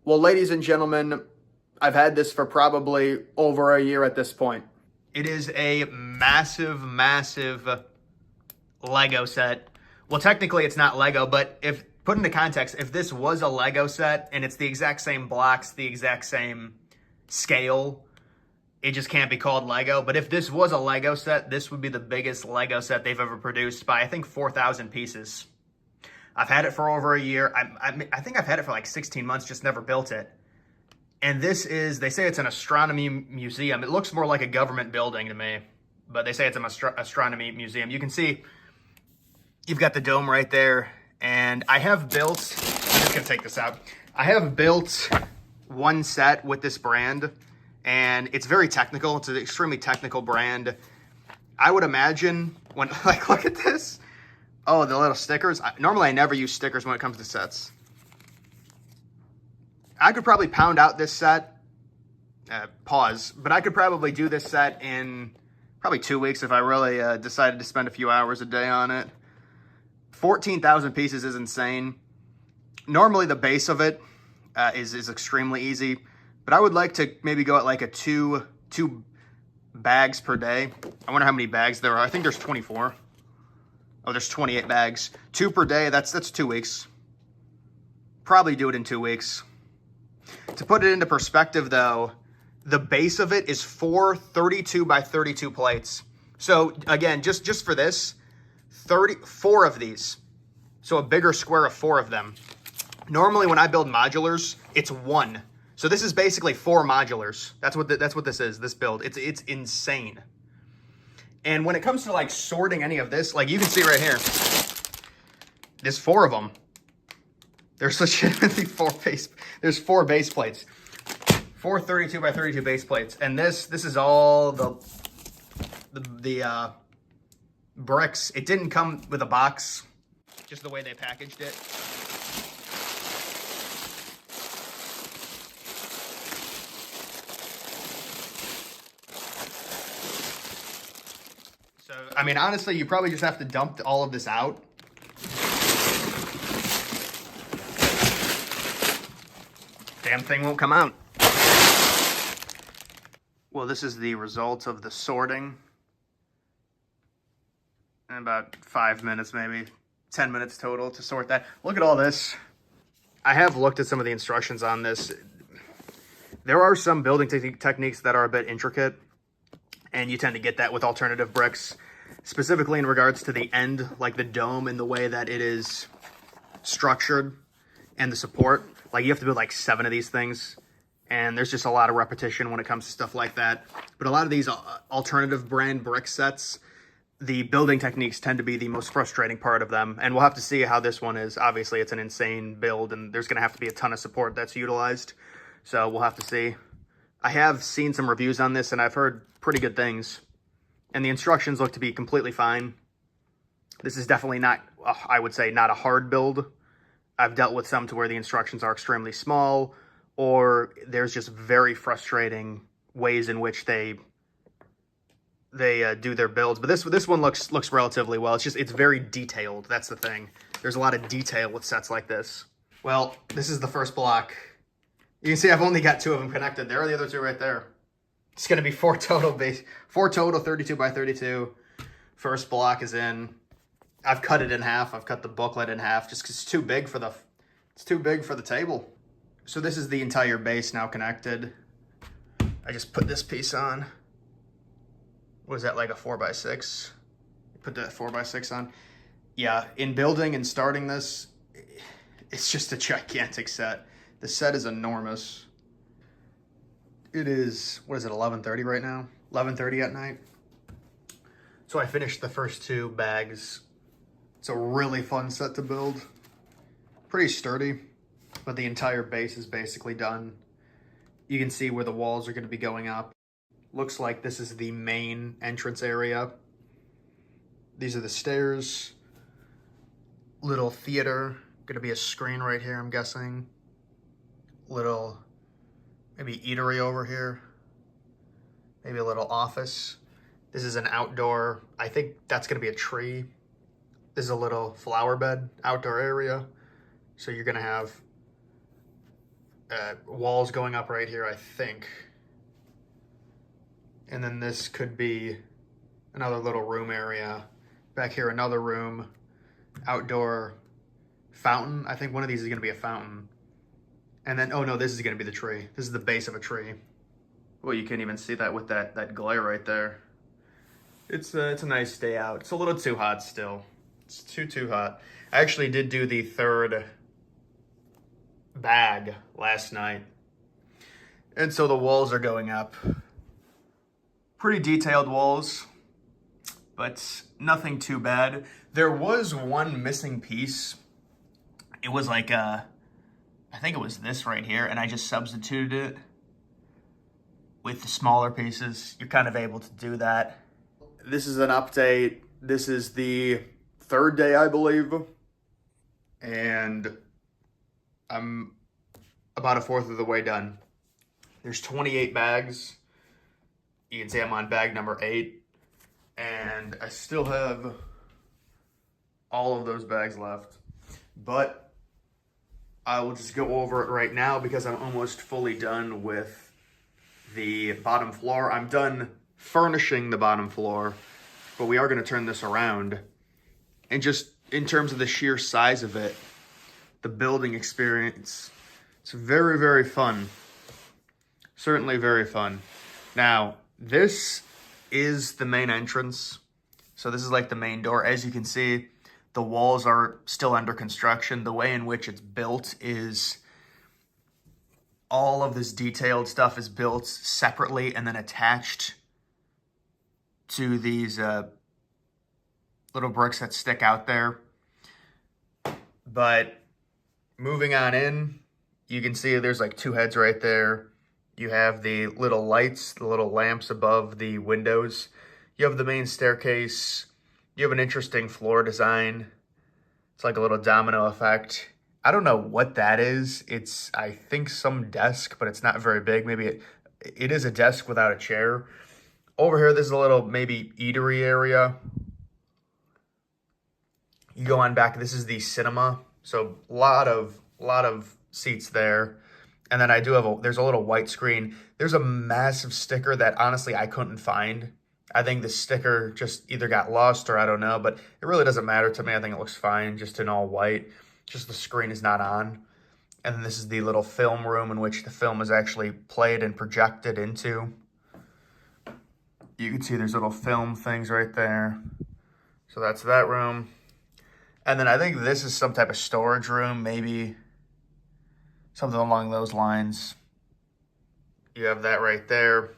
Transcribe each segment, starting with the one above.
Well, ladies and gentlemen, I've had this for probably over a year at this point. It is a massive, massive Lego set. Well, technically it's not Lego, but if put into context, if this was a Lego set and it's the exact same blocks, the exact same scale, it just can't be called Lego. But if this was a Lego set, this would be the biggest Lego set they've ever produced by, I think, 4,000 pieces. I've had it for over a year. I think I've had it for like 16 months, just never built it. And this is, they say it's an astronomy museum. It looks more like a government building to me, but they say it's an astronomy museum. You can see you've got the dome right there. And I have built, I'm just gonna take this out. I have built one set with this brand, and it's very technical. It's an extremely technical brand. I would imagine when, like, look at this. Oh, the little stickers. Normally I never use stickers when it comes to sets. I could probably pound out this set, but I could probably do this set in probably 2 weeks if I really decided to spend a few hours a day on it. 14,000 pieces is insane. Normally the base of it is extremely easy, but I would like to maybe go at like a two bags per day. I wonder how many bags there are. I think there's 24. Oh, there's 28 bags. 2 per day, that's 2 weeks. Probably do it in 2 weeks. To put it into perspective though, the base of it is 4 32 by 32 plates. So again, just for this, 34 of these. So a bigger square of 4 of them. Normally when I build modulars, it's 1. So this is basically 4 modulars. That's what this is, this build. It's insane. And when it comes to like sorting any of this, like you can see right here, there's 4 of them. There's legitimately 4 base plates. 4 32 by 32 base plates. And this is all the bricks. It didn't come with a box, just the way they packaged it. So, I mean, honestly, you probably just have to dump all of this out. Damn thing won't come out. Well, this is the result of the sorting. In about 5 minutes, maybe 10 minutes total to sort that. Look at all this. I have looked at some of the instructions on this. There are some building techniques that are a bit intricate, and you tend to get that with alternative bricks, specifically in regards to the end, like the dome and the way that it is structured and the support. Like you have to build like 7 of these things, and there's just a lot of repetition when it comes to stuff like that. But a lot of these alternative brand brick sets, the building techniques tend to be the most frustrating part of them. And we'll have to see how this one is. Obviously, it's an insane build, and there's going to have to be a ton of support that's utilized. So we'll have to see. I have seen some reviews on this, and I've heard pretty good things. And the instructions look to be completely fine. This is definitely not, I would say, not a hard build. I've dealt with some to where the instructions are extremely small, or there's just very frustrating ways in which they do their builds. But this one looks relatively well. It's very detailed. That's the thing. There's a lot of detail with sets like this. Well, this is the first block. You can see I've only got 2 of them connected. There are the other 2 right there. It's going to be 4 total 32 by 32. First block is in. I've cut it in half. I've cut the booklet in half just because it's too big for the table. So this is the entire base now connected. I just put this piece on. What is that, like a 4x6? Put that 4x6 on. Yeah, in building and starting this, it's just a gigantic set. The set is enormous. It is, what is it, 11:30 right now? 11:30 at night. So I finished the first 2 bags. It's a really fun set to build. Pretty sturdy, but the entire base is basically done. You can see where the walls are going to be going up. Looks like this is the main entrance area. These are the stairs. Little theater. Going to be a screen right here, I'm guessing. Little, maybe eatery over here. Maybe a little office. This is an outdoor, I think that's going to be a tree. This is a little flower bed outdoor area. So you're going to have walls going up right here, I think. And then this could be another little room area. Back here, another room, outdoor fountain. I think one of these is going to be a fountain. And then, oh no, this is going to be the tree. This is the base of a tree. Well, you can't even see that with that glare right there. It's a nice day out. It's a little too hot still. It's too hot. I actually did do the third bag last night. And so the walls are going up. Pretty detailed walls, but nothing too bad. There was one missing piece. It was like, I think it was this right here, and I just substituted it with the smaller pieces. You're kind of able to do that. This is an update. This is the third day, I believe. And I'm about a fourth of the way done. There's 28 bags. You can see I'm on bag number 8. And I still have all of those bags left. But I will just go over it right now because I'm almost fully done with the bottom floor. I'm done furnishing the bottom floor, but we are going to turn this around. And just in terms of the sheer size of it, the building experience, it's very, very fun. Certainly very fun. Now, this is the main entrance. So this is like the main door. As you can see, the walls are still under construction. The way in which it's built is all of this detailed stuff is built separately and then attached to these little bricks that stick out there. But moving on in, you can see there's like 2 heads right there. You have the little lights, the little lamps above the windows. You have the main staircase. You have an interesting floor design. It's like a little domino effect. I don't know what that is. It's, I think, some desk, but it's not very big. Maybe it is a desk without a chair. Over here, there's a little maybe eatery area. You go on back. This is the cinema. So a lot of seats there. And then I do have there's a little white screen. There's a massive sticker that honestly I couldn't find. I think the sticker just either got lost or I don't know, but it really doesn't matter to me. I think it looks fine just in all white. Just the screen is not on. And then this is the little film room in which the film is actually played and projected into. You can see there's little film things right there. So that's that room. And then I think this is some type of storage room, maybe something along those lines. You have that right there.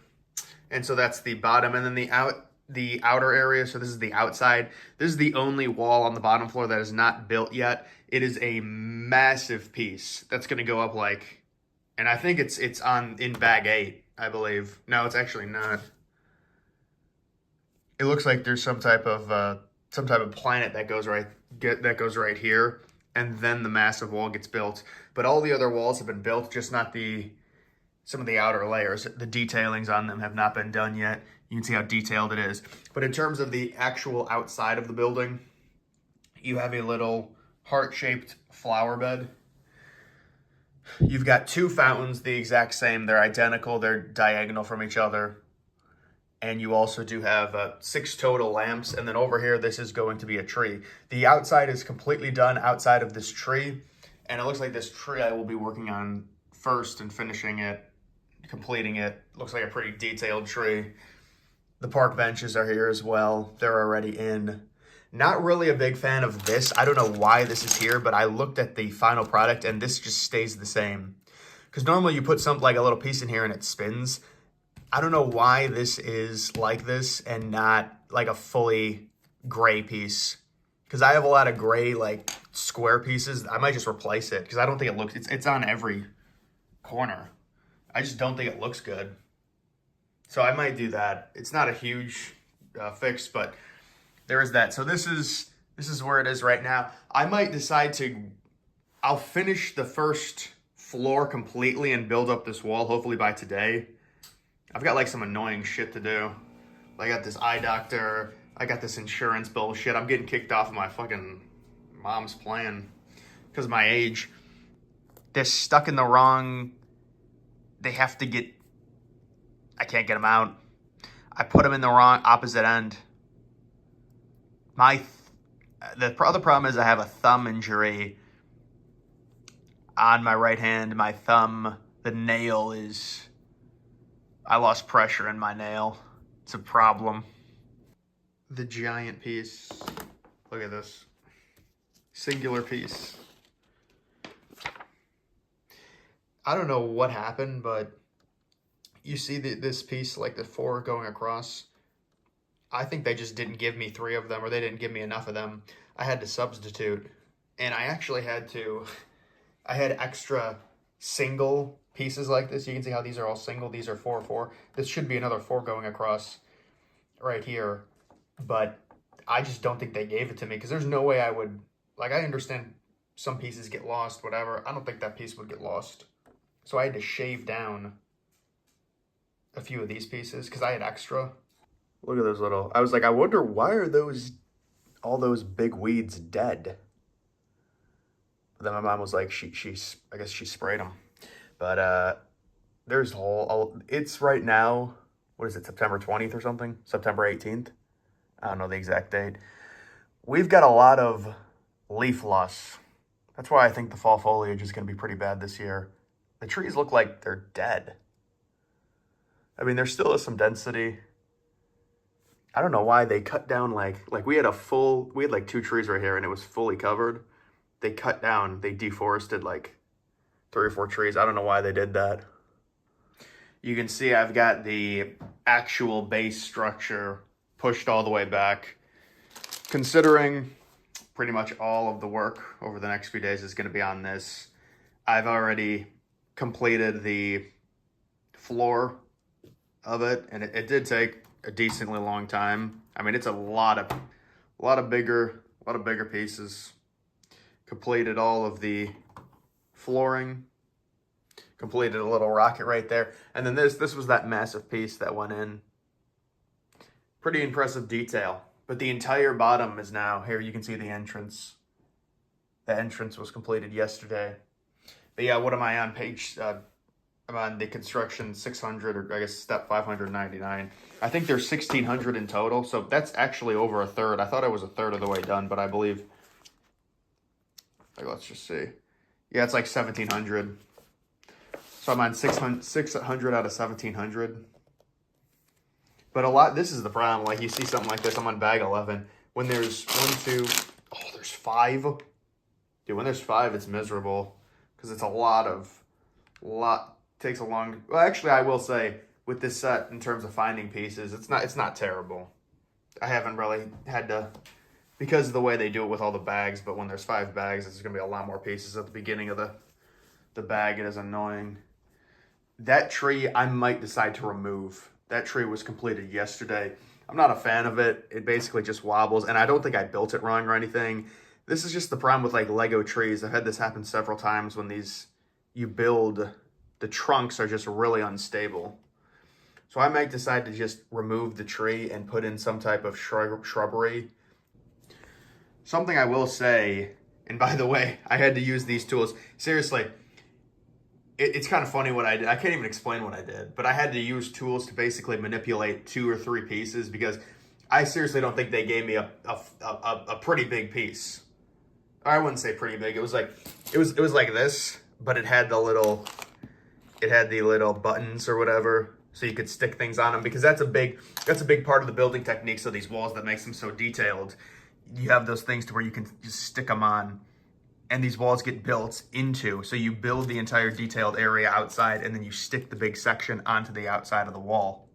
And so that's the bottom. And then the outer area, so this is the outside. This is the only wall on the bottom floor that is not built yet. It is a massive piece that's going to go up like, and I think it's in bag 8, I believe. No, it's actually not. It looks like there's some type of planet that goes right here, and then the massive wall gets built. But all the other walls have been built, just not some of the outer layers. The detailings on them have not been done yet. You can see how detailed it is. But in terms of the actual outside of the building, you have a little heart-shaped flower bed. You've got 2 fountains, the exact same. They're identical. They're diagonal from each other. And you also do have 6 total lamps. And then over here, this is going to be a tree. The outside is completely done outside of this tree. And it looks like this tree I will be working on first and finishing it, completing it. Looks like a pretty detailed tree. The park benches are here as well. They're already in. Not really a big fan of this. I don't know why this is here, but I looked at the final product and this just stays the same. Because normally you put something like a little piece in here and it spins. I don't know why this is like this and not like a fully gray piece. Because I have a lot of gray like square pieces. I might just replace it because I don't think it looks, it's on every corner. I just don't think it looks good. So I might do that. It's not a huge fix, but there is that. So this is where it is right now. I might decide I'll finish the first floor completely and build up this wall hopefully by today. I've got like some annoying shit to do. I got this eye doctor. I got this insurance bullshit. I'm getting kicked off of my fucking mom's plan because of my age. They're stuck in the wrong they have to get, I can't get them out. I put them in the wrong opposite end. The other problem is I have a thumb injury on my right hand. My thumb, the nail is, I lost pressure in my nail. It's a problem. The giant piece, look at this. Singular piece. I don't know what happened, but you see this piece, like the 4 going across. I think they just didn't give me 3 of them, or they didn't give me enough of them. I had to substitute, and I actually had extra single pieces like this. You can see how these are all single. These are 4, 4. This should be another 4 going across right here, but I just don't think they gave it to me, because there's no way I would, like, I understand some pieces get lost, whatever. I don't think that piece would get lost. So I had to shave down a few of these pieces because I had extra. Look at those little, I was like, I wonder why are all those big weeds dead? But then my mom was like, I guess she sprayed them. But there's it's right now, what is it, September 20th or something? September 18th? I don't know the exact date. We've got a lot of leaf loss. That's why I think the fall foliage is going to be pretty bad this year. The trees look like they're dead. I mean, there still is some density. I don't know why they cut down like we had like 2 trees right here and it was fully covered. They cut down, they deforested like 3 or 4 trees. I don't know why they did that. You can see I've got the actual base structure pushed all the way back. Considering pretty much all of the work over the next few days is going to be on this, I've already completed the floor of it, and it did take a decently long time. I mean, it's a lot of bigger pieces. Completed all of the flooring. Completed a little rocket right there, and then this was that massive piece that went in. Pretty impressive detail, but the entire bottom is now here. You can see the entrance. The entrance was completed yesterday. But yeah, what am I on page? I'm on the construction 600, or I guess step 599. I think there's 1,600 in total, so that's actually over a third. I thought I was a third of the way done, but I believe, like, let's just see. Yeah, it's like 1,700. So I'm on 600 out of 1,700. But this is the problem. Like, you see something like this, I'm on bag 11. When there's 1, 2, there's 5. Dude, when there's 5, it's miserable. Because it's takes a long, well, actually, I will say, with this set, in terms of finding pieces, it's not terrible. I haven't really had to, because of the way they do it with all the bags, but when there's 5 bags, there's going to be a lot more pieces at the beginning of the bag. It is annoying. That tree, I might decide to remove. That tree was completed yesterday. I'm not a fan of it. It basically just wobbles, and I don't think I built it wrong or anything. This is just the problem with, like, Lego trees. I've had this happen several times when you build, the trunks are just really unstable. So I might decide to just remove the tree and put in some type of shrubbery. Something I will say, and by the way, I had to use these tools. Seriously, it's kind of funny what I did. I can't even explain what I did, but I had to use tools to basically manipulate 2 or 3 pieces, because I seriously don't think they gave me a pretty big piece. I wouldn't say pretty big. It was like this, but it had the little buttons or whatever, so you could stick things on them, because that's a big part of the building techniques of these walls that makes them so detailed. You have those things to where you can just stick them on, and these walls get built into, so you build the entire detailed area outside, and then you stick the big section onto the outside of the wall.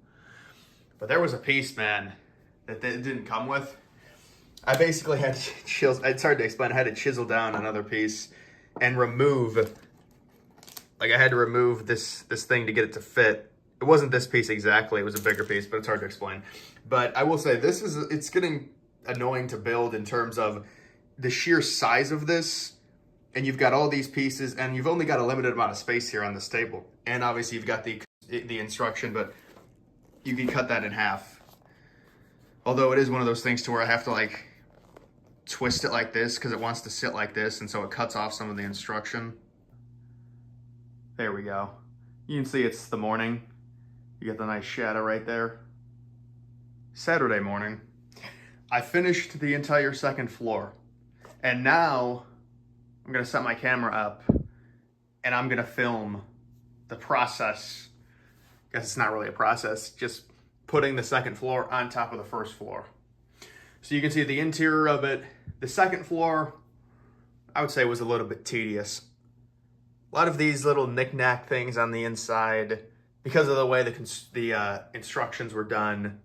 But there was a piece, man, that it didn't come with. I basically had to chisel, it's hard to explain, I had to chisel down another piece and remove, like, I had to remove this thing to get it to fit. It wasn't this piece exactly, it was a bigger piece, but it's hard to explain. But I will say, it's getting annoying to build in terms of the sheer size of this, and you've got all these pieces, and you've only got a limited amount of space here on this table. And obviously you've got the instruction, but you can cut that in half. Although it is one of those things to where I have to, like, twist it like this because it wants to sit like this, and so it cuts off some of the instruction. There we go. You can see it's the morning. You get the nice shadow right there. Saturday morning. I finished the entire second floor. And now I'm gonna set my camera up and I'm gonna film the process. I guess it's not really a process, just putting the second floor on top of the first floor. So you can see the interior of it. The second floor, I would say, was a little bit tedious. A lot of these little knick-knack things on the inside, because of the way the instructions were done,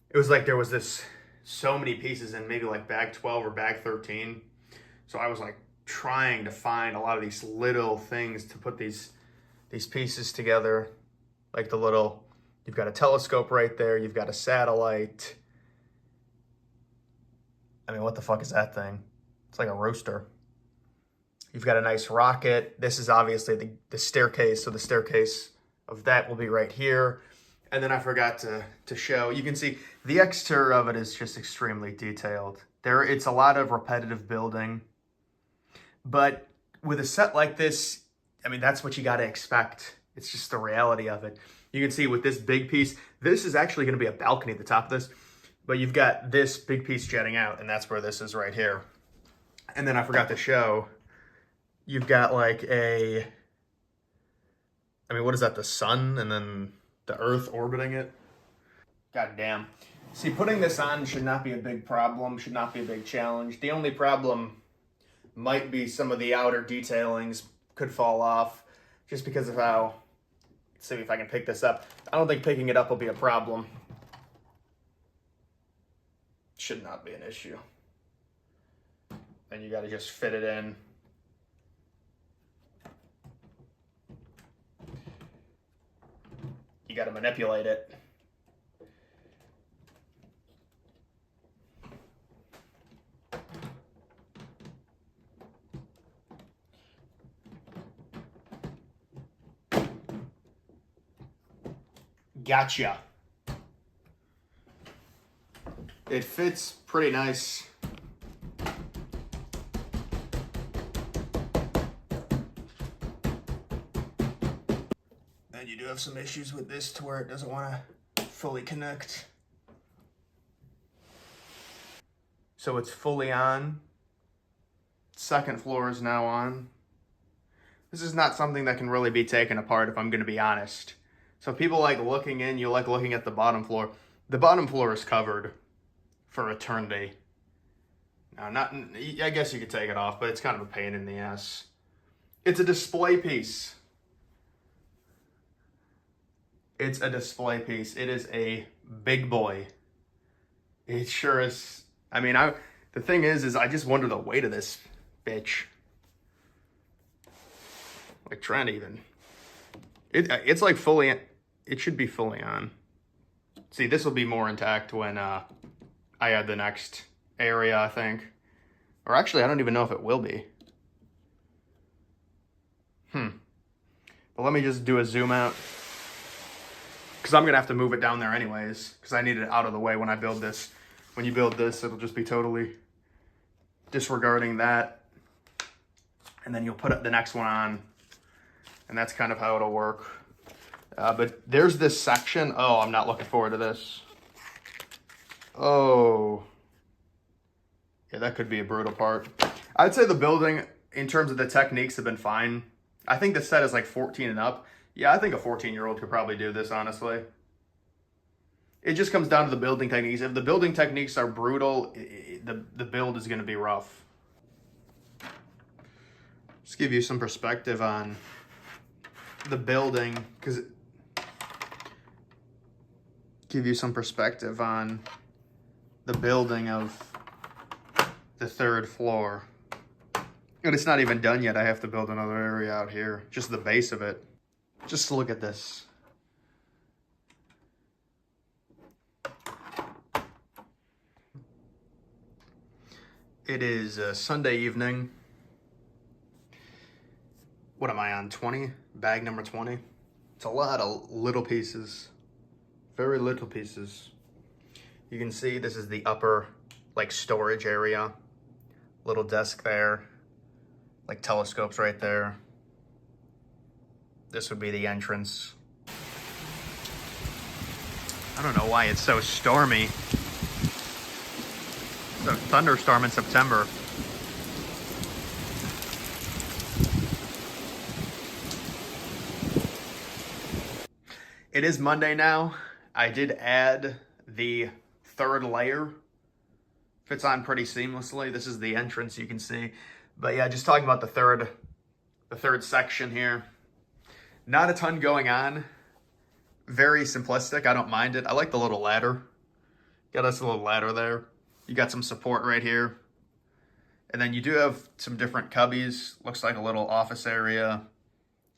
it was like there was so many pieces in maybe like bag 12 or bag 13. So I was like trying to find a lot of these little things to put these pieces together. Like you've got a telescope right there, you've got a satellite. I mean, what the fuck is that thing? It's like a roaster. You've got a nice rocket. This is obviously the staircase, so the staircase of that will be right here. And then I forgot to show, you can see the exterior of it is just extremely detailed. It's a lot of repetitive building. But with a set like this, I mean, that's what you got to expect. It's just the reality of it. You can see with this big piece, this is actually going to be a balcony at the top of this. But you've got this big piece jetting out, and that's where this is right here. And then I forgot to show, you've got like what is that, the sun and then the earth orbiting it? God damn. See, putting this on should not be a big problem, should not be a big challenge. The only problem might be some of the outer detailings could fall off just because of how, let's see if I can pick this up. I don't think picking it up will be a problem. Should not be an issue. And you got to just fit it in. You got to manipulate it. Gotcha. It fits pretty nice. And you do have some issues with this to where it doesn't want to fully connect. So it's fully on. Second floor is now on. This is not something that can really be taken apart, if I'm going to be honest. So if people like looking in, you like looking at the bottom floor. The bottom floor is covered for eternity. Now, I guess you could take it off, but it's kind of a pain in the ass. It's a display piece. It's a display piece. It is a big boy. It sure is. I mean, the thing is I just wonder the weight of this bitch. Like, trying to even. It's like fully. It should be fully on. See, this will be more intact when I add the next area, I think. Or actually, I don't even know if it will be. But let me just do a zoom out. Because I'm going to have to move it down there anyways. Because I need it out of the way when I build this. When you build this, it'll just be totally disregarding that. And then you'll put the next one on. And that's kind of how it'll work. But there's this section. Oh, I'm not looking forward to this. Oh. Yeah, that could be a brutal part. I'd say the building, in terms of the techniques, have been fine. I think the set is like 14 and up. Yeah, I think a 14-year-old could probably do this, honestly. It just comes down to the building techniques. If the building techniques are brutal, the build is going to be rough. Just give you some perspective on the building, because give you some perspective on the building of the third floor. And it's not even done yet. I have to build another area out here, just the base of it. Just look at this. It is Sunday evening. What am I on, 20? Bag number 20? It's a lot of little pieces. Very little pieces. You can see this is the upper, like, storage area. Little desk there. Like telescopes right there. this would be the entrance. I don't know why it's so stormy. It's a thunderstorm in September. It is Monday now. I did add the third layer. Fits on pretty seamlessly. This is the entrance, you can see. But yeah, just talking about the third section here. Not a ton going on. Very simplistic. I don't mind it. I like the little ladder. Got us a little ladder there. You got some support right here. And then you do have some different cubbies. Looks like a little office area.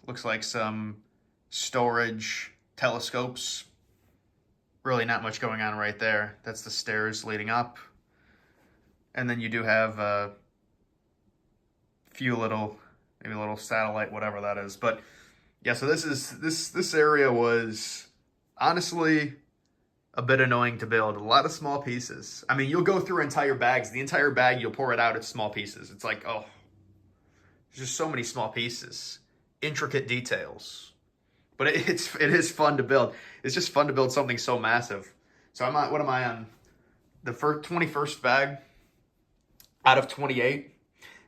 Looks like some storage telescopes. Really not much going on right there. That's the stairs leading up. And then you do have a few little, maybe a little satellite, whatever that is. But yeah, so this area was honestly a bit annoying to build. A lot of small pieces. I mean, you'll go through entire bags. The entire bag, you'll pour it out, it's small pieces. It's like, oh, there's just so many small pieces. Intricate details. But it is fun to build. It's just fun to build something so massive. So what am I on? The 21st bag out of 28.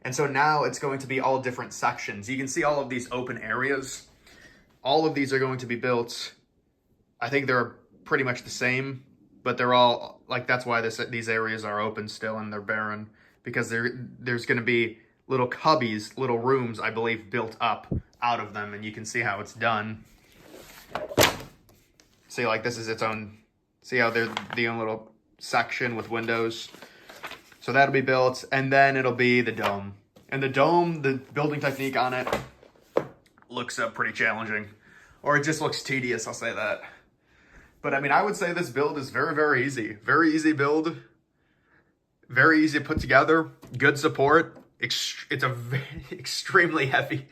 And so now it's going to be all different sections. You can see all of these open areas. All of these are going to be built. I think they're pretty much the same, but they're all, like, that's why these areas are open still and they're barren, because there's going to be little cubbies, little rooms, I believe, built up out of them, and you can see how it's done. See, like, this is its own, see how they're the own little section with windows. So that'll be built, and then it'll be the dome. And the dome, the building technique on it looks pretty challenging. Or it just looks tedious, I'll say that. But I mean, I would say this build is very, very easy. Very easy build. Very easy to put together. Good support. It's a extremely heavy.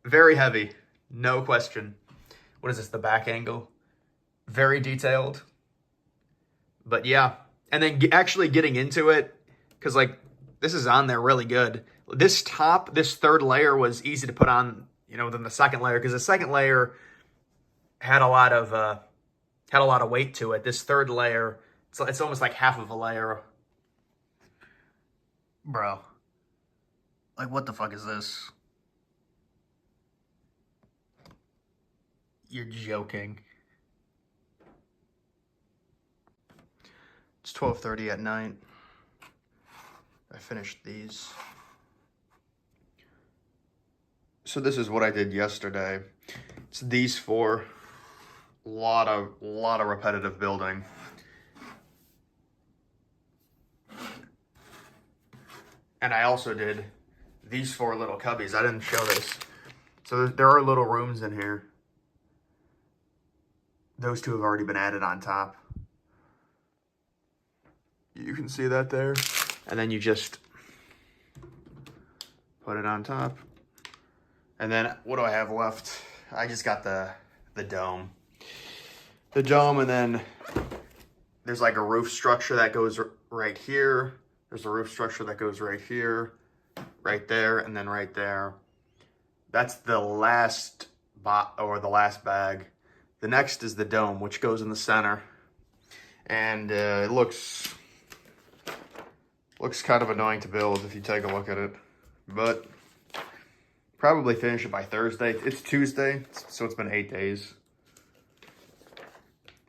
Very heavy. No question. What is this, the back angle? Very detailed. But yeah. And then actually getting into it, because like, this is on there really good. This third layer was easy to put on, you know, than the second layer, because the second layer had a lot of weight to it. This third layer, it's almost like half of a layer. Bro. Like, what the fuck is this? You're joking. It's 12:30 at night. I finished these. So this is what I did yesterday. It's these four. Lot of repetitive building. And I also did these four little cubbies. I didn't show this. So there are little rooms in here. Those two have already been added on top. You can see that there. And then you just put it on top. And then what do I have left? I just got the dome. The dome, and then there's like a roof structure that goes right here. There's a roof structure that goes right here, right there, and then right there. That's the last bag. The next is the dome, which goes in the center. And it looks kind of annoying to build if you take a look at it. But probably finish it by Thursday. It's Tuesday, so it's been 8 days.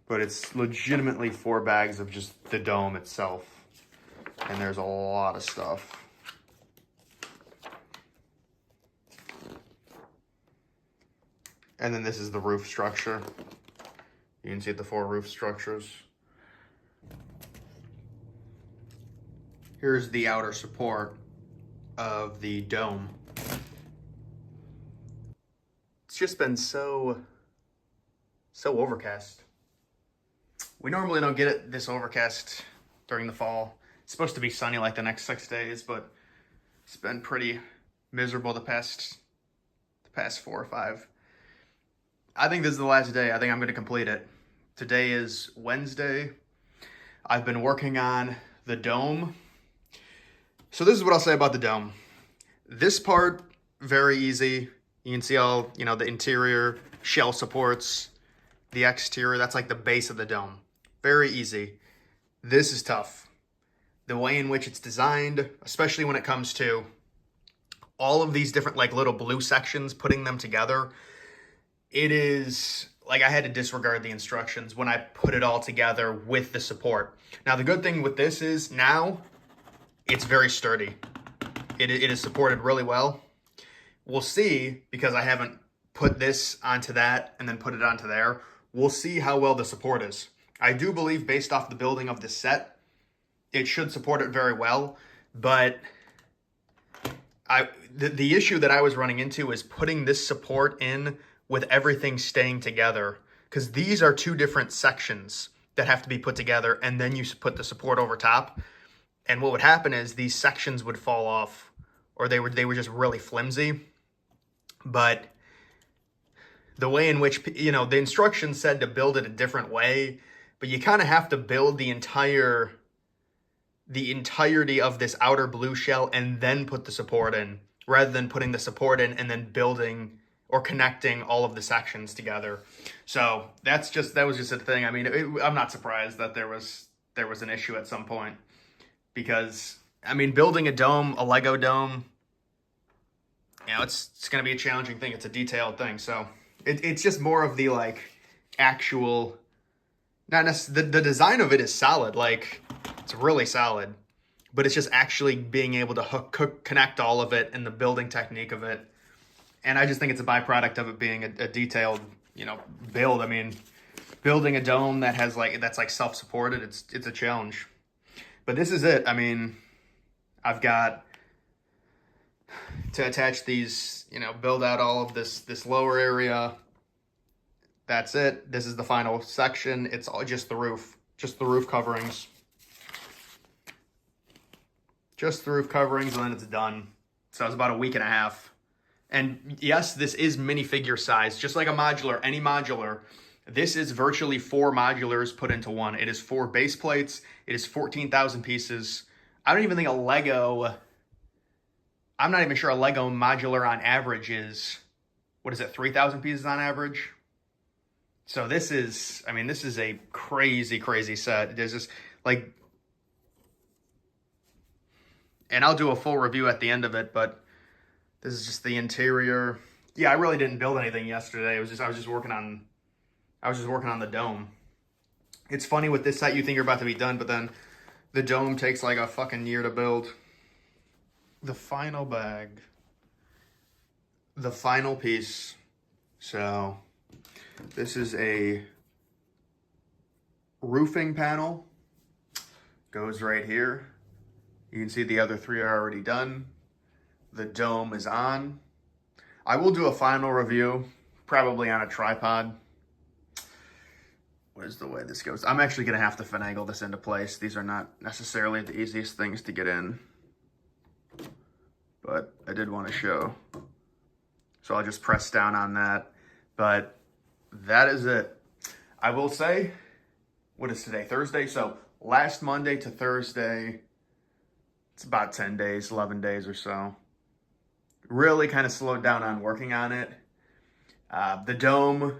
But it's legitimately 4 bags of just the dome itself. And there's a lot of stuff. And then this is the roof structure. You can see the 4 roof structures. Here's the outer support of the dome. It's just been so overcast. We normally don't get it this overcast during the fall. It's supposed to be sunny like the next 6 days, but it's been pretty miserable the past 4 or 5. I think this is the last day. I think I'm going to complete it. Today is Wednesday. I've been working on the dome. So this is what I'll say about the dome. This part, very easy. You can see all, you know, the interior shell supports, the exterior, that's like the base of the dome. Very easy. This is tough. The way in which it's designed, especially when it comes to all of these different like little blue sections, putting them together, it is like I had to disregard the instructions when I put it all together with the support. Now, the good thing with this is now it's very sturdy. It is supported really well. We'll see, because I haven't put this onto that and then put it onto there. We'll see how well the support is. I do believe, based off the building of the set, it should support it very well, but the issue that I was running into is putting this support in with everything staying together, because these are two different sections that have to be put together, and then you put the support over top. And what would happen is these sections would fall off, or they were just really flimsy. But the way in which, you know, the instructions said to build it a different way, but you kind of have to build the entirety of this outer blue shell and then put the support in, rather than putting the support in and then building or connecting all of the sections together. So that was just a thing. I mean, I'm not surprised that there was an issue at some point, because I mean, building a dome, a Lego dome, you know, it's going to be a challenging thing. It's a detailed thing. So it's just more of the like actual, not necessarily, the design of it is solid. Like, it's really solid, but it's just actually being able to connect all of it and the building technique of it. And I just think it's a byproduct of it being a detailed, you know, build. I mean, building a dome that's like self-supported, it's a challenge. But this is it. I mean, I've got to attach these, you know, build out all of this lower area. That's it. This is the final section. It's all just the roof coverings. Just the roof coverings, and then it's done. So it's about a week and a half. And yes, this is minifigure size, just like a modular, any modular. This is virtually 4 modulars put into one. It is 4 base plates. It is 14,000 pieces. I don't even think I'm not even sure a Lego modular on average is, 3,000 pieces on average? So this is a crazy, crazy set. There's just like, and I'll do a full review at the end of it, but this is just the interior. Yeah, I really didn't build anything yesterday. I was just working on the dome. It's funny with this set, you think you're about to be done, but then the dome takes like a fucking year to build. The final bag. The final piece. So this is a roofing panel. Goes right here. You can see the other 3 are already done. The dome is on. I will do a final review, probably on a tripod. What is the way this goes? I'm actually going to have to finagle this into place. These are not necessarily the easiest things to get in, but I did want to show. So I'll just press down on that. But that is it. I will say, what is today? Thursday? So last Monday to Thursday, it's about 10 days, 11 days or so. Really kind of slowed down on working on it. The dome,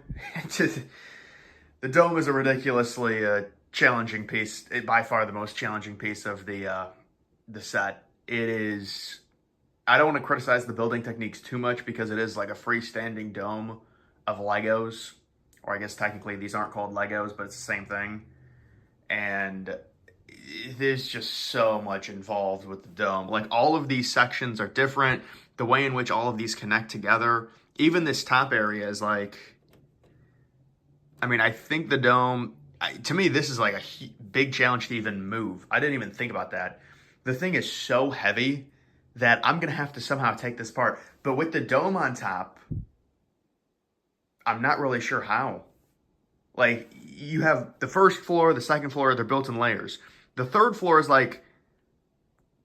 the dome is a ridiculously challenging piece. By far the most challenging piece of the set. It is, I don't want to criticize the building techniques too much, because it is like a freestanding dome of Legos. Or I guess technically these aren't called Legos, but it's the same thing. And there's just so much involved with the dome. Like, all of these sections are different. The way in which all of these connect together. Even this top area is like, I mean, I think the dome, to me, this is like a big challenge to even move. I didn't even think about that. The thing is so heavy that I'm going to have to somehow take this apart. But with the dome on top, I'm not really sure how. Like, you have the first floor, the second floor, they're built in layers. The third floor is like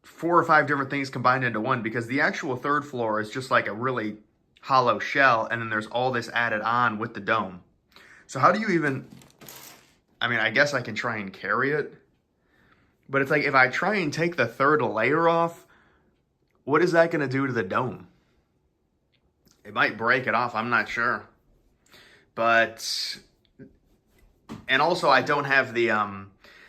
4 or 5 different things combined into one, because the actual third floor is just like a really hollow shell, and then there's all this added on with the dome. So how do you even, I mean, I guess I can try and carry it, but it's like, if I try and take the third layer off, what is that going to do to the dome? It might break it off, I'm not sure. But, and also I don't have the,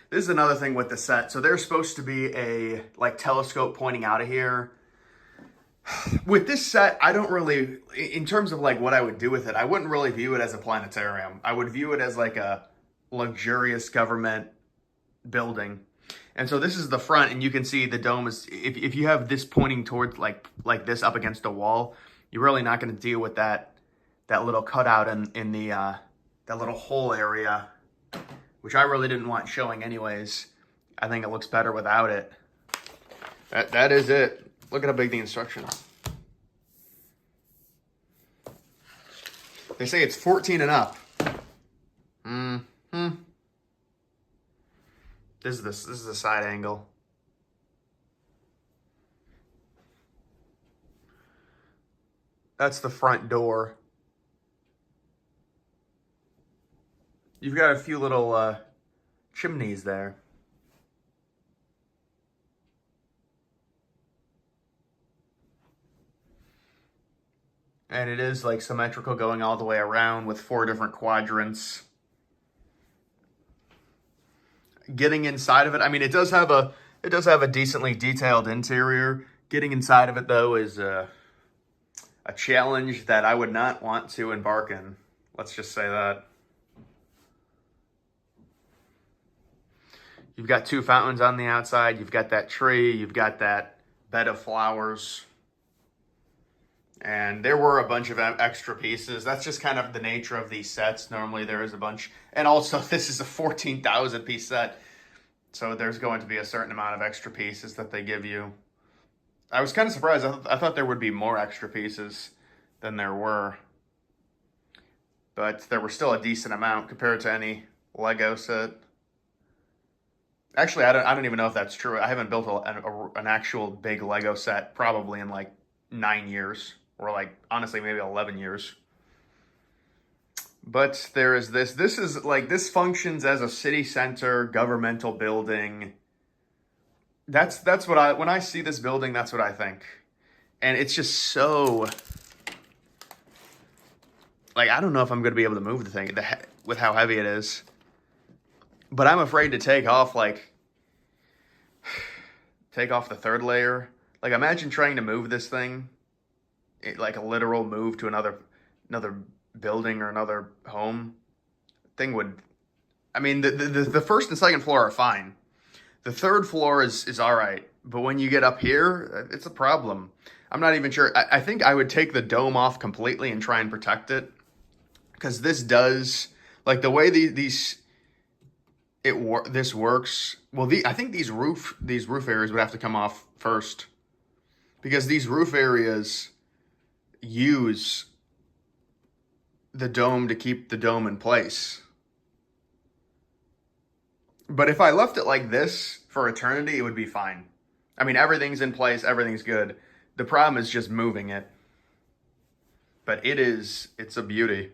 this is another thing with the set. So there's supposed to be a, like, telescope pointing out of here. With this set, I don't really, in terms of, like, what I would do with it, I wouldn't really view it as a planetarium. I would view it as, like, a luxurious government building. And so this is the front, and you can see the dome is, if you have this pointing towards, like this up against a wall, you're really not going to deal with that little cutout in the, that little hole area, which I really didn't want showing anyways. I think it looks better without it. That is it. Look at how big the instructions. They say it's 14 and up. This is the side angle. That's the front door. You've got a few little chimneys there. And it is like symmetrical going all the way around with 4 different quadrants. Getting inside of it, I mean, it does have a decently detailed interior. Getting inside of it though is a challenge that I would not want to embark in. Let's just say that. You've got 2 fountains on the outside. You've got that tree. You've got that bed of flowers. And there were a bunch of extra pieces. That's just kind of the nature of these sets. Normally there is a bunch. And also this is a 14,000 piece set. So there's going to be a certain amount of extra pieces that they give you. I was kind of surprised. I thought there would be more extra pieces than there were. But there were still a decent amount compared to any Lego set. Actually, I don't even know if that's true. I haven't built an actual big Lego set probably in like 9 years. Or like, honestly, maybe 11 years. But there is this. This is like, this functions as a city center, governmental building. That's what when I see this building, that's what I think. And it's just so, like, I don't know if I'm going to be able to move the thing with how heavy it is. But I'm afraid to take off, like, the 3rd layer. Like, imagine trying to move this thing. Like a literal move to another building or another home thing would, I mean, the first and second floor are fine. The 3rd floor is all right. But when you get up here, it's a problem. I'm not even sure. I think I would take the dome off completely and try and protect it. Because this does, like the way this works. Well, I think these roof areas would have to come off first. Because these roof areas use the dome to keep the dome in place. But if I left it like this for eternity, it would be fine. I mean, everything's in place, everything's good. The problem is just moving it. But it's a beauty.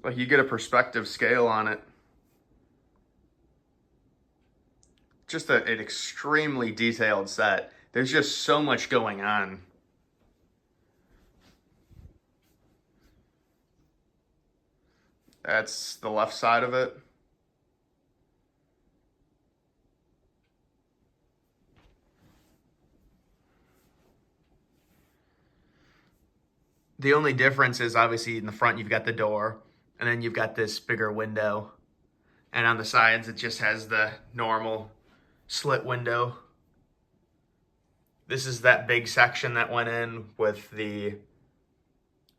Like, you get a perspective scale on it. Just an extremely detailed set. There's just so much going on. That's the left side of it. The only difference is obviously in the front you've got the door, and then you've got this bigger window. And on the sides it just has the normal slit window. This is that big section that went in with the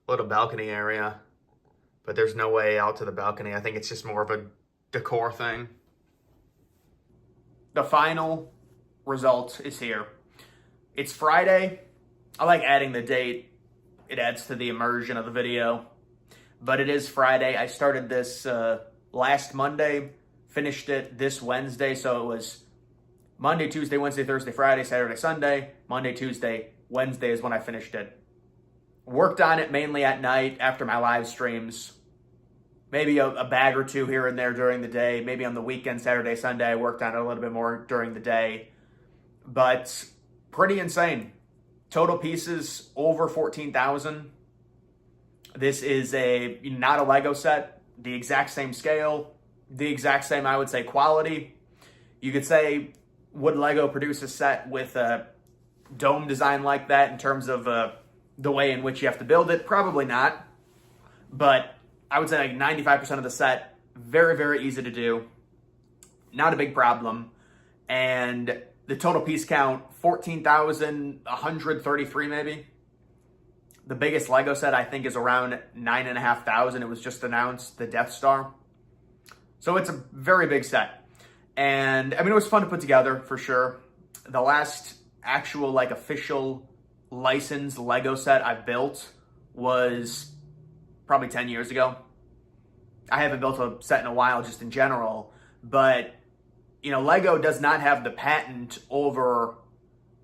little balcony area, but there's no way out to the balcony. I think it's just more of a decor thing. The final result is here. It's Friday. I like adding the date. It adds to the immersion of the video. But it is Friday. I started this last Monday, finished it this Wednesday, so it was Monday, Tuesday, Wednesday, Thursday, Friday, Saturday, Sunday. Monday, Tuesday, Wednesday is when I finished it. Worked on it mainly at night after my live streams. Maybe a bag or two here and there during the day. Maybe on the weekend, Saturday, Sunday, I worked on it a little bit more during the day. but pretty insane. Total pieces over 14,000. This is not a Lego set, the exact same scale, the exact same, I would say, quality. You could say, would Lego produce a set with a dome design like that in terms of the way in which you have to build it? Probably not. But I would say like 95% of the set, very, very easy to do. Not a big problem. And the total piece count, 14,133 maybe. The biggest Lego set, I think, is around 9,500. It was just announced, the Death Star. So it's a very big set. And, I mean, it was fun to put together, for sure. The last actual, like, official licensed Lego set I built was probably 10 years ago. I haven't built a set in a while, just in general. But, you know, Lego does not have the patent over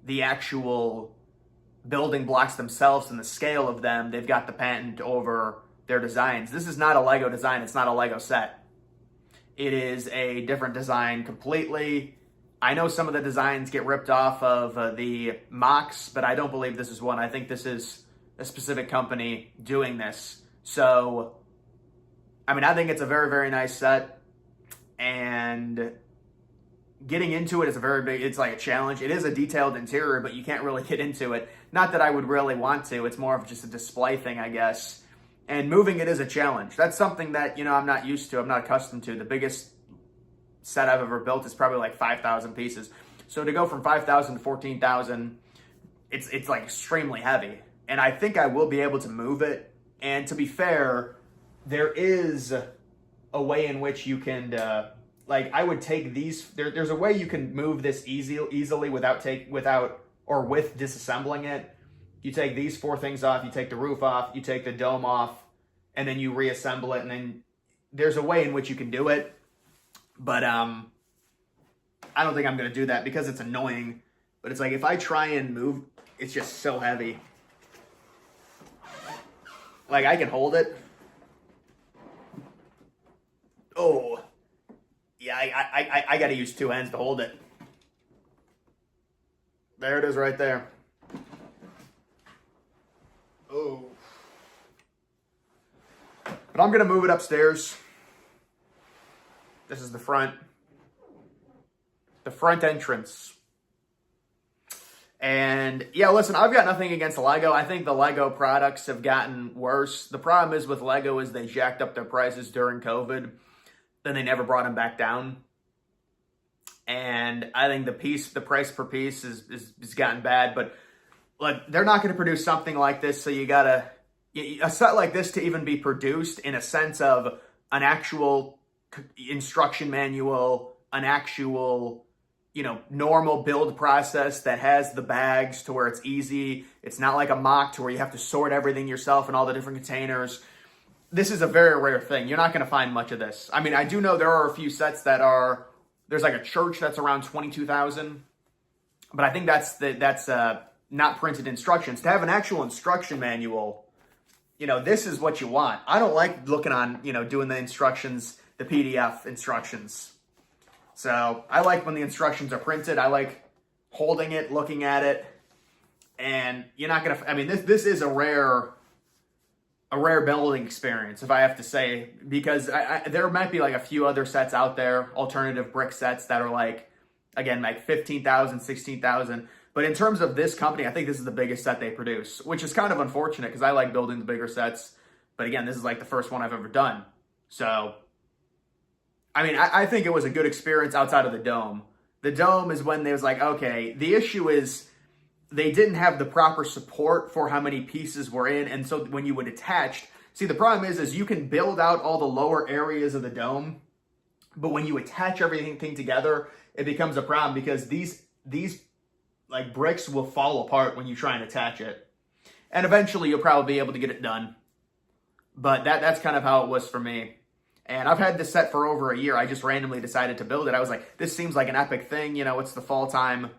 the actual building blocks themselves and the scale of them. They've got the patent over their designs. This is not a Lego design. It's not a Lego set. It is a different design completely. I know some of the designs get ripped off of the mocks, but I don't believe this is one. I think this is a specific company doing this. So, I mean, I think it's a very, very nice set. And getting into it is it's like a challenge. It is a detailed interior, but you can't really get into it. Not that I would really want to. It's more of just a display thing, I guess. And moving it is a challenge. That's something that, you know, I'm not used to. I'm not accustomed to. The biggest set I've ever built is probably like 5,000 pieces. So to go from 5,000 to 14,000, it's like extremely heavy. And I think I will be able to move it. And to be fair, there is a way in which you can... like I would take these, there's a way you can move this easily with disassembling it. You take these 4 things off, you take the roof off, you take the dome off, and then you reassemble it. And then there's a way in which you can do it. But I don't think I'm going to do that because it's annoying. But it's like if I try and move, it's just so heavy. Like I can hold it. Oh. Yeah, I got to use 2 hands to hold it. There it is right there. Oh. But I'm going to move it upstairs. This is the front. The front entrance. And yeah, listen, I've got nothing against Lego. I think the Lego products have gotten worse. The problem is with Lego is they jacked up their prices during COVID. Then they never brought them back down. And I think the price per piece is gotten bad. But like, they're not going to produce something like this. So you gotta, a set like this to even be produced in a sense of an actual instruction manual, an actual, you know, normal build process that has the bags to where it's easy. It's not like a mock to where you have to sort everything yourself in all the different containers. This is a very rare thing. You're not going to find much of this. I mean, I do know there are a few sets that are, there's like a church that's around 22,000, but I think that's not printed instructions. To have an actual instruction manual, you know, this is what you want. I don't like looking on, you know, doing the instructions, the PDF instructions. So I like when the instructions are printed. I like holding it, looking at it, and you're not going to, I mean, this is a rare building experience, if I have to say, because there might be like a few other sets out there, alternative brick sets that are like, again, like 15,000, 16,000. But in terms of this company, I think this is the biggest set they produce, which is kind of unfortunate because I like building the bigger sets. But again, this is like the first one I've ever done. So, I mean, I think it was a good experience outside of the dome. The dome is when they was like, okay, the issue is they didn't have the proper support for how many pieces were in. And so when you would attach, see, the problem is you can build out all the lower areas of the dome, but when you attach everything together, it becomes a problem because these like bricks will fall apart when you try and attach it. And eventually you'll probably be able to get it done. But that's kind of how it was for me. And I've had this set for over a year. I just randomly decided to build it. I was like, this seems like an epic thing. You know, it's the fall time.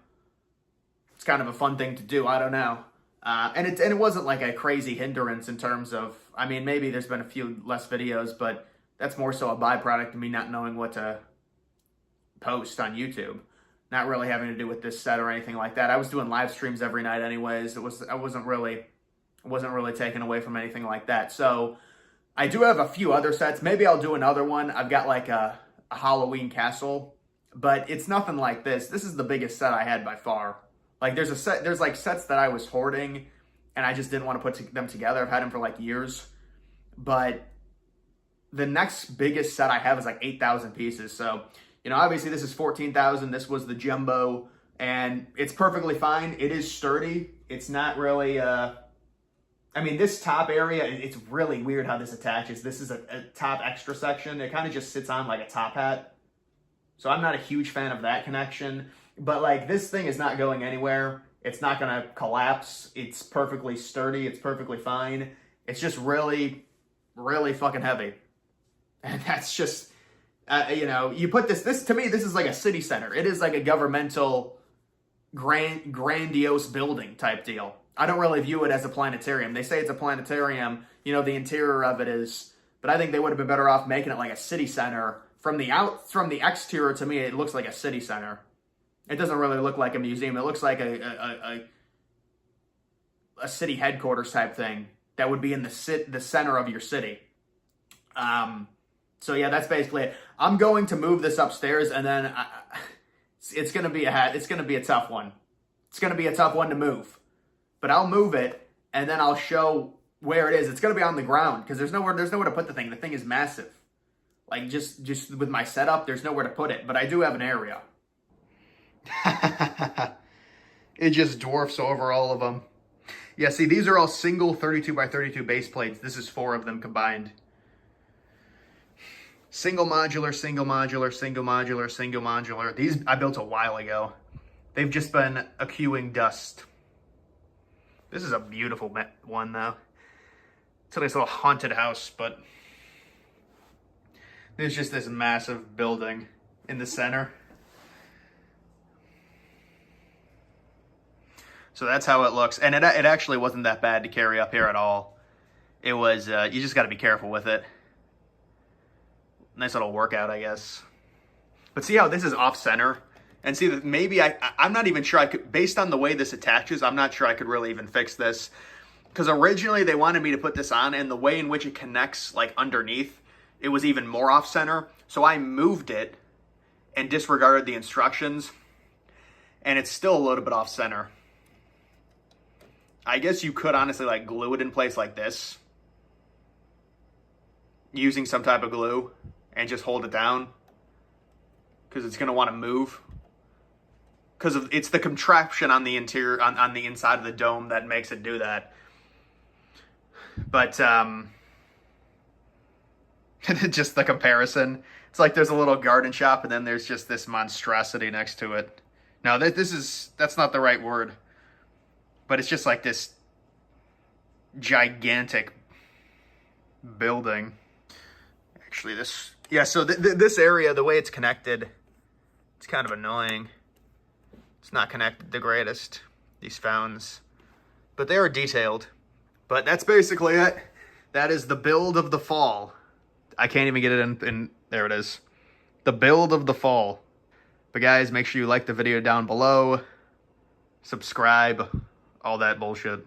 It's kind of a fun thing to do. I don't know. And it wasn't like a crazy hindrance in terms of, I mean, maybe there's been a few less videos, but that's more so a byproduct of me not knowing what to post on YouTube. not really having to do with this set or anything like that. I was doing live streams every night anyways. I wasn't really taken away from anything like that. So I do have a few other sets. Maybe I'll do another one. I've got like a Halloween castle, but it's nothing like this. This is the biggest set I had by far. Like there's like sets that I was hoarding and I just didn't want to put them together. I've had them for like years, but the next biggest set I have is like 8,000 pieces. So, you know, obviously this is 14,000. This was the jumbo and it's perfectly fine. It is sturdy. It's not really, I mean, this top area, it's really weird how this attaches. This is a top extra section. It kind of just sits on like a top hat. So I'm not a huge fan of that connection. But like this thing is not going anywhere. It's not going to collapse. It's perfectly sturdy. It's perfectly fine. It's just really, really fucking heavy. And that's just, you know, you put this to me, this is like a city center. It is like a governmental grandiose building type deal. I don't really view it as a planetarium. They say it's a planetarium, you know, the interior of it is, but I think they would have been better off making it like a city center. From the exterior, to me, it looks like a city center. It doesn't really look like a museum. It looks like a city headquarters type thing that would be in the center of your city. So yeah, that's basically it. I'm going to move this upstairs, and then it's gonna be a tough one. It's gonna be a tough one to move, but I'll move it, and then I'll show where it is. It's gonna be on the ground because there's nowhere to put the thing. The thing is massive. Like just with my setup, there's nowhere to put it, but I do have an area. It just dwarfs over all of them. Yeah, see, these are all single 32 by 32 base plates. This is 4 of them combined. Single modular, single modular, single modular, single modular. These I built a while ago. They've just been accruing dust. This is a beautiful one, though. It's a nice little haunted house, but there's just this massive building in the center. So that's how it looks. And it actually wasn't that bad to carry up here at all. It was, you just got to be careful with it. Nice little workout, I guess. But see how this is off center? And see that maybe I'm not even sure I could, based on the way this attaches, I'm not sure I could really even fix this. Because originally they wanted me to put this on, and the way in which it connects like underneath, it was even more off center. So I moved it and disregarded the instructions, and it's still a little bit off center. I guess you could honestly like glue it in place like this, using some type of glue, and just hold it down, because it's going to want to move. Because it's the contraption on the interior, on the inside of the dome that makes it do that. But just the comparison. It's like there's a little garden shop and then there's just this monstrosity next to it. Now that's not the right word. But it's just like this gigantic building. Actually, so this area, the way it's connected, it's kind of annoying. It's not connected the greatest, these founds. But they are detailed. But that's basically it. That is the build of the fall. I can't even get it in there it is. The build of the fall. But guys, make sure you like the video down below. Subscribe. All that bullshit.